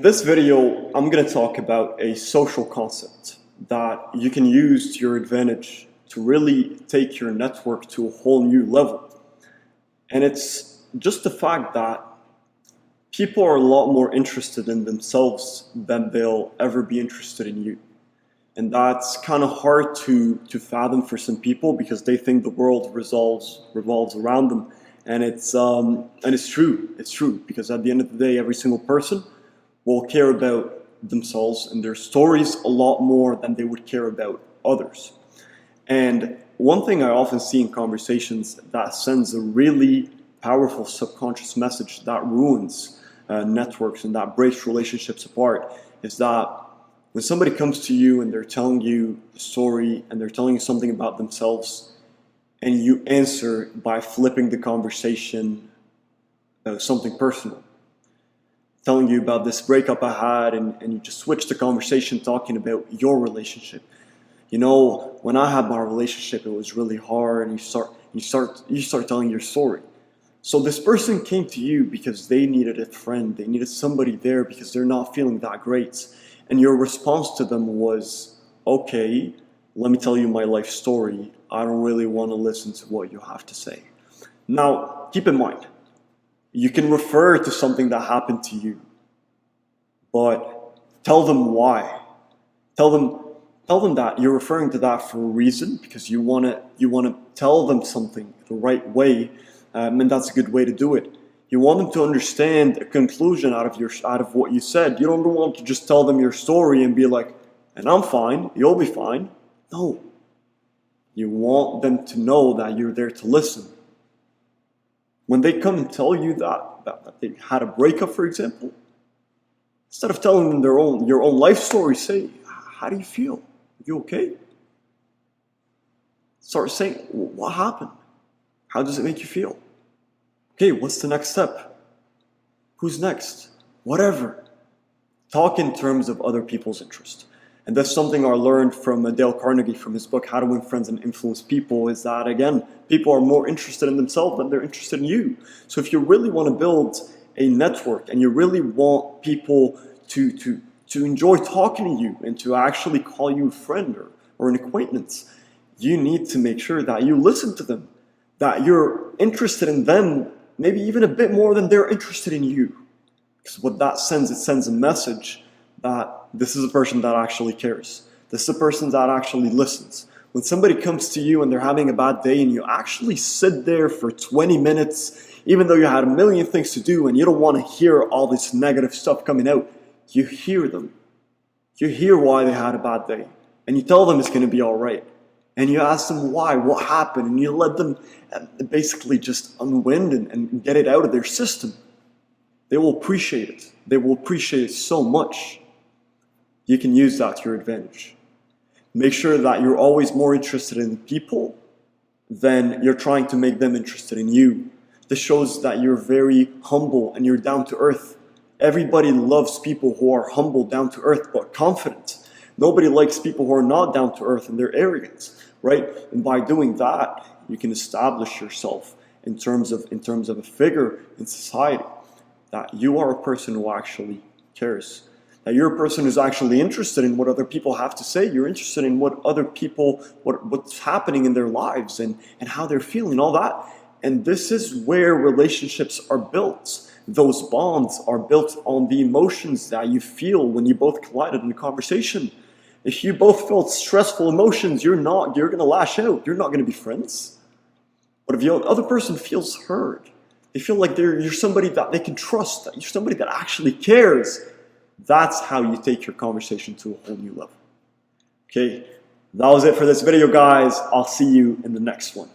In this video, I'm going to talk about a social concept that you can use to your advantage to really take your network to a whole new level. And it's just the fact that people are a lot more interested in themselves than they'll ever be interested in you. And that's kind of hard to fathom for some people because they think the world revolves around them. And it's true. It's true because at the end of the day, every single person will care about themselves and their stories a lot more than they would care about others. And one thing I often see in conversations that sends a really powerful subconscious message that ruins networks and that breaks relationships apart is that when somebody comes to you and they're telling you a story and they're telling you something about themselves and you answer by flipping the conversation something personal, telling you about this breakup I had, and you just switch the conversation talking about your relationship. You know, when I had my relationship, it was really hard, and you start telling your story. So this person came to you because they needed a friend, they needed somebody there because they're not feeling that great. And your response to them was, okay, let me tell you my life story. I don't really want to listen to what you have to say. Now, keep in mind, you can refer to something that happened to you, but tell them why. Tell them that you're referring to that for a reason because you want to tell them something the right way, and that's a good way to do it. You want them to understand a conclusion out of what you said. You don't want to just tell them your story and be like, "And I'm fine, you'll be fine." No. You want them to know that you're there to listen. When they come and tell you that they had a breakup, for example, instead of telling them your own life story, say, "How do you feel? Are you okay?" Start saying, "What happened? How does it make you feel? Okay, what's the next step? Who's next?" Whatever. Talk in terms of other people's interest. And that's something I learned from Dale Carnegie from his book, How to Win Friends and Influence People, is that, again, people are more interested in themselves than they're interested in you. So if you really want to build a network and you really want people to enjoy talking to you and to actually call you a friend or an acquaintance, you need to make sure that you listen to them, that you're interested in them, maybe even a bit more than they're interested in you. Because what that sends, it sends a message that this is a person that actually cares. This is a person that actually listens. When somebody comes to you and they're having a bad day and you actually sit there for 20 minutes, even though you had a million things to do and you don't want to hear all this negative stuff coming out, you hear them. You hear why they had a bad day. And you tell them it's going to be all right. And you ask them why, what happened, and you let them basically just unwind and get it out of their system. They will appreciate it. They will appreciate it so much. You can use that to your advantage. Make sure that you're always more interested in people than you're trying to make them interested in you. This shows that you're very humble and you're down to earth. Everybody loves people who are humble, down to earth, but confident. Nobody likes people who are not down to earth and they're arrogant, right? And by doing that, you can establish yourself in terms of a figure in society, that you are a person who actually cares. That you're a person who's actually interested in what other people have to say. You're interested in what other people, what's happening in their lives and how they're feeling, all that. And this is where relationships are built. Those bonds are built on the emotions that you feel when you both collided in a conversation. If you both felt stressful emotions, you're going to lash out. You're not going to be friends. But if the other person feels heard, they feel like you're somebody that they can trust, that you're somebody that actually cares, that's how you take your conversation to a whole new level. Okay, that was it for this video, guys. I'll see you in the next one.